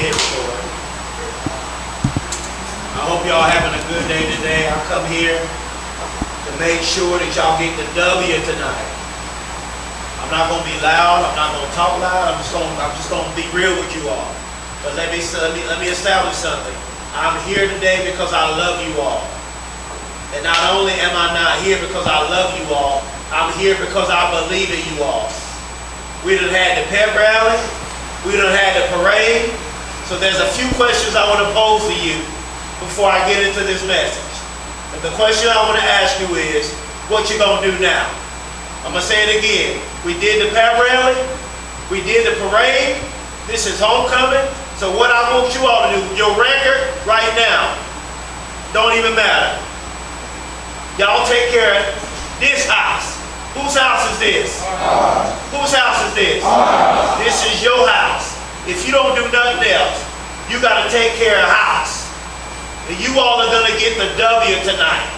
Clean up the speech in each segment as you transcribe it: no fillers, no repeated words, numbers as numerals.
Lord. I hope y'all having a good day today. I come here to make sure that y'all get the W tonight. I'm not going to be loud. I'm not going to talk loud. I'm just going to be real with you all. But let me establish something. I'm here today because I love you all. And not only am I not here because I love you all, I'm here because I believe in you all. We done had the pep rally. We done had the parade. So there's a few questions I want to pose to you before I get into this message. And the question I want to ask you is, what you going to do now? I'm going to say it again. We did the pep rally. We did the parade. This is homecoming. So what I want you all to do, your record right now, don't even matter. Y'all take care of this house. Whose house is this? Whose house is this? This is your house. If you don't do nothing else, you got to take care of the house. And you all are going to get the W tonight.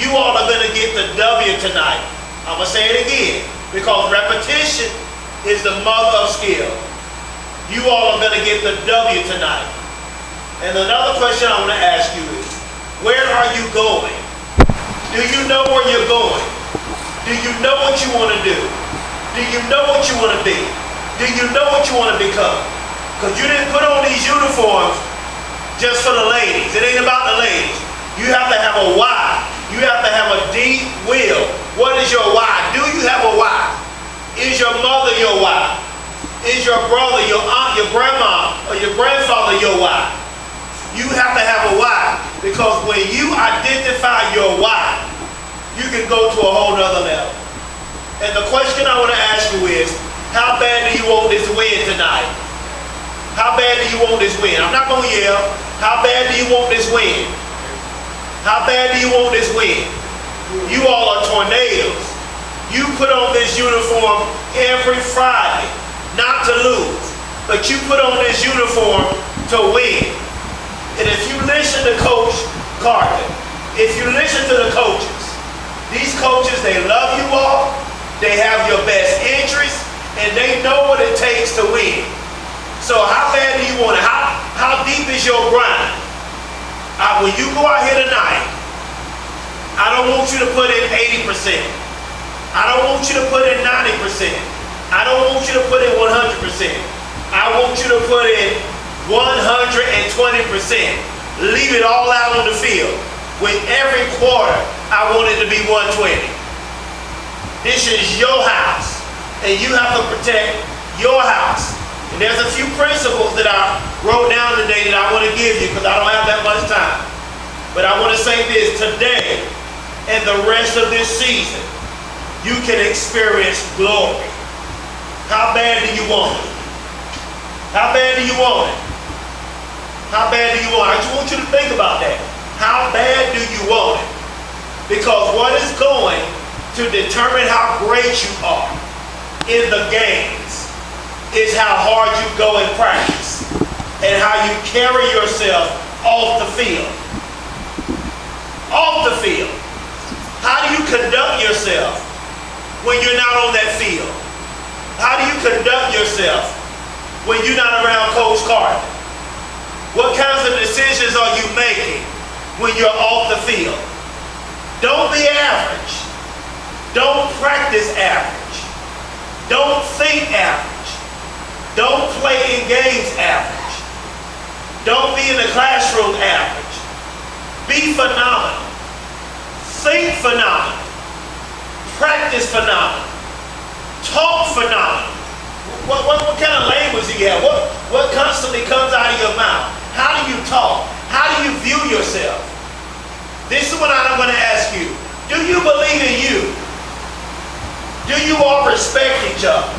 You all are going to get the W tonight. I'm going to say it again, because repetition is the mother of skill. You all are going to get the W tonight. And another question I want to ask you is, where are you going? Do you know where you're going? Do you know what you want to do? Do you know what you want to be? Do you know what you want to become? Because you didn't put on these uniforms just for the ladies. It ain't about the ladies. You have to have a why. You have to have a deep will. What is your why? Do you have a why? Is your mother your why? Is your brother, your aunt, your grandma, or your grandfather your why? You have to have a why, because when you identify your why, you can go to a whole nother level. And the question I want to ask you is, how bad do you want this win tonight? How bad do you want this win? I'm not going to yell. How bad do you want this win? How bad do you want this win? You all are tornadoes. You put on this uniform every Friday, not to lose, but you put on this uniform to win. And if you listen to Coach Carter, if you listen to the coaches, these coaches, they love you all, they have your best interest, and they know what it takes to win. So how bad do you want it? How deep is your grind? When you go out here tonight, I don't want you to put in 80%. I don't want you to put in 90%. I don't want you to put in 100%. I want you to put in 120%. Leave it all out on the field. With every quarter, I want it to be 120. This is your house, and you have to protect your house. And there's a few principles that I wrote down today that I want to give you, because I don't have that much time. But I want to say this: today and the rest of this season, you can experience glory. How bad do you want it? How bad do you want it? How bad do you want it? I just want you to think about that. How bad do you want it? Because what is going to determine how great you are in the games is how hard you go in practice and how you carry yourself off the field. Off the field. How do you conduct yourself when you're not on that field? How do you conduct yourself when you're not around Coach Carter? What kinds of decisions are you making when you're off the field? Don't be average. Don't practice average. Don't think average. Don't play in games average. Don't be in the classroom average. Be phenomenal. Think phenomenal. Practice phenomenal. Talk phenomenal. What kind of language do you have? What constantly comes out of your mouth? How do you talk? How do you view yourself? This is what I'm going to ask you. Do you believe in you? Do you all respect each other?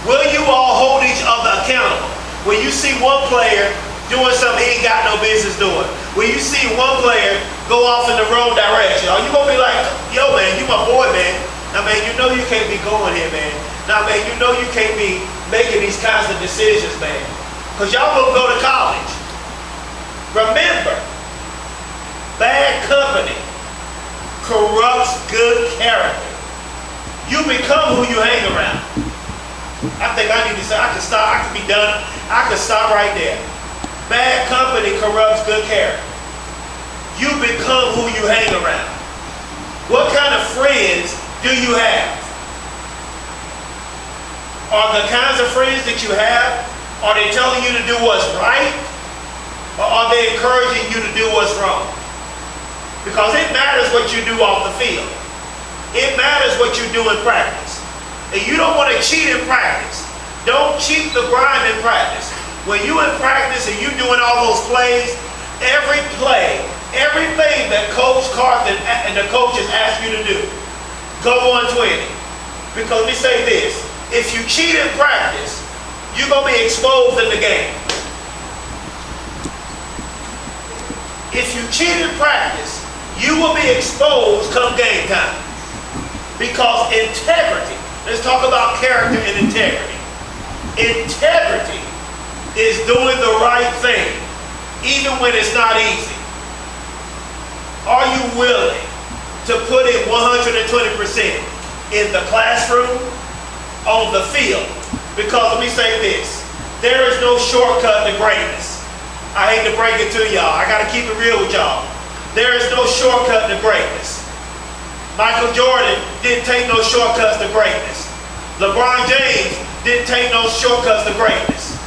Will you all hold each other accountable? When you see one player doing something he ain't got no business doing, when you see one player go off in the wrong direction, are you going to be like, yo, man, you my boy, man. Now, man, you know you can't be going here, man. Now, man, you know you can't be making these kinds of decisions, man. Because y'all going to go to college. Remember, bad company corrupts good character. You become who you hang around. I think I need to say, I can be done. I can stop right there. Bad company corrupts good character. You become who you hang around. What kind of friends do you have? Are the kinds of friends that you have, are they telling you to do what's right? Or are they encouraging you to do what's wrong? Because it matters what you do off the field. It matters what you do in practice. And you don't want to cheat in practice. Don't cheat the grind in practice. When you in practice and you doing all those plays, everything that Coach Carthen and the coaches ask you to do, go 120. Because let me say this, if you cheat in practice, you're going to be exposed in the game. If you cheat in practice, you will be exposed come game time. Because integrity, let's talk about character and integrity. Integrity is doing the right thing, even when it's not easy. Are you willing to put in 120% in the classroom, on the field? Because let me say this, there is no shortcut to greatness. I hate to break it to y'all. I got to keep it real with y'all. There is no shortcut to greatness. Michael Jordan didn't take no shortcuts to greatness. LeBron James didn't take no shortcuts to greatness.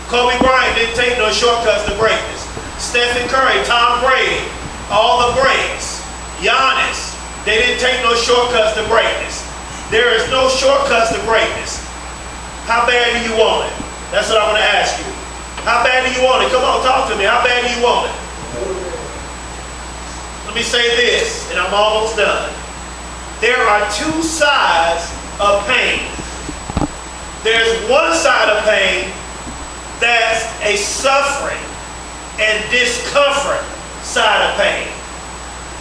Kobe Bryant didn't take no shortcuts to greatness. Stephen Curry, Tom Brady, all the greats, Giannis, they didn't take no shortcuts to greatness. There is no shortcuts to greatness. How bad do you want it? That's what I want to ask you. How bad do you want it? Come on, talk to me. How bad do you want it? Let me say this, and I'm almost done. There are two sides of pain. There's one side of pain that's a suffering and discomfort side of pain.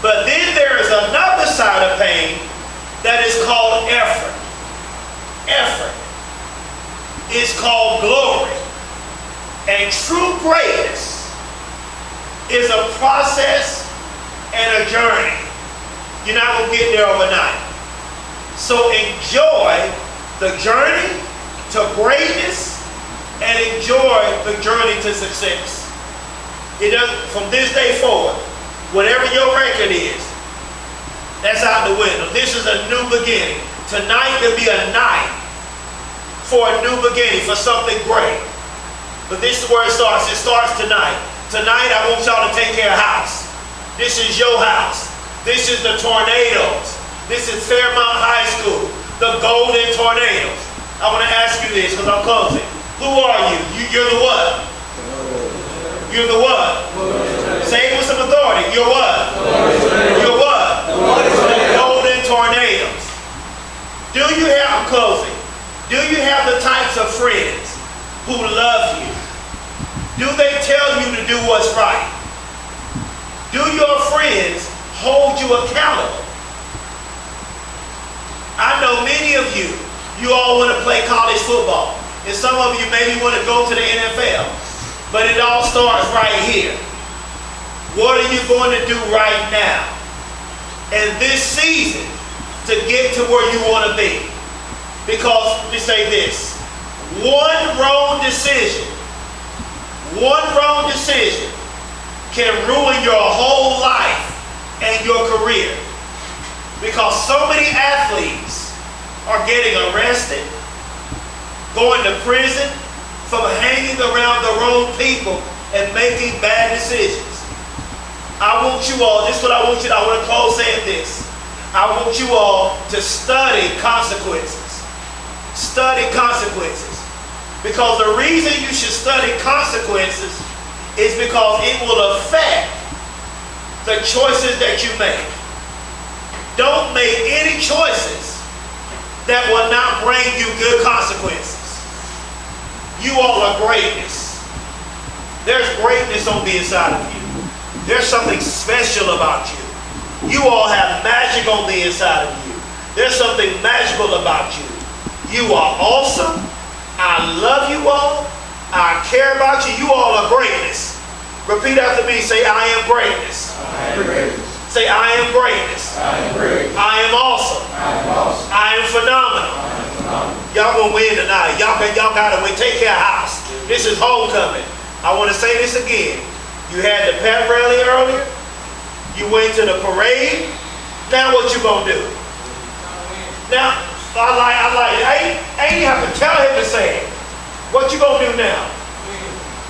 But then there is another side of pain that is called effort. Effort is called glory. And true greatness is a process and a journey. You're not going to get there overnight. So enjoy the journey to greatness and enjoy the journey to success. It does, from this day forward, whatever your record is, that's out the window. This is a new beginning. Tonight could be a night for a new beginning, for something great. But this is where it starts. It starts tonight. Tonight I want y'all to take care of house. This is your house. This is the Tornadoes. This is Fairmont High School, the Golden Tornadoes. I want to ask you this because I'm closing. Who are you? You're the what? You're the what? Say it with some authority. You're what? You're what? The Golden Tornadoes. Do you have, I'm closing, do you have the types of friends who love you? Do they tell you to do what's right? Do your friends hold you accountable? I know many of you all want to play college football. And some of you maybe want to go to the NFL. But it all starts right here. What are you going to do right now? And this season to get to where you want to be. Because, let me say this, one wrong decision can ruin your whole life and your career. Because so many athletes are getting arrested, going to prison, from hanging around the wrong people and making bad decisions. I want you all, this is what I want you to, I want to close saying this. I want you all to study consequences. Study consequences. Because the reason you should study consequences is because it will affect the choices that you make. Don't make any choices that will not bring you good consequences. You all are greatness. There's greatness on the inside of you. There's something special about you. You all have magic on the inside of you. There's something magical about you. You are awesome. I love you all. I care about you. You all are greatness. Repeat after me. Say, I am greatness. I am greatness. Say, I am greatness. I am greatness. I am awesome. I am awesome. I am phenomenal. I am phenomenal. Y'all gonna win tonight. Y'all gotta win. Take care of house. This is homecoming. I want to say this again. You had the pep rally earlier. You went to the parade. Now what you gonna do? Now, I like it. I ain't have to tell him to say it. What you gonna do now?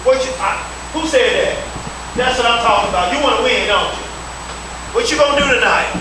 Who said that? That's what I'm talking about. You want to win, don't you? What you gonna do tonight?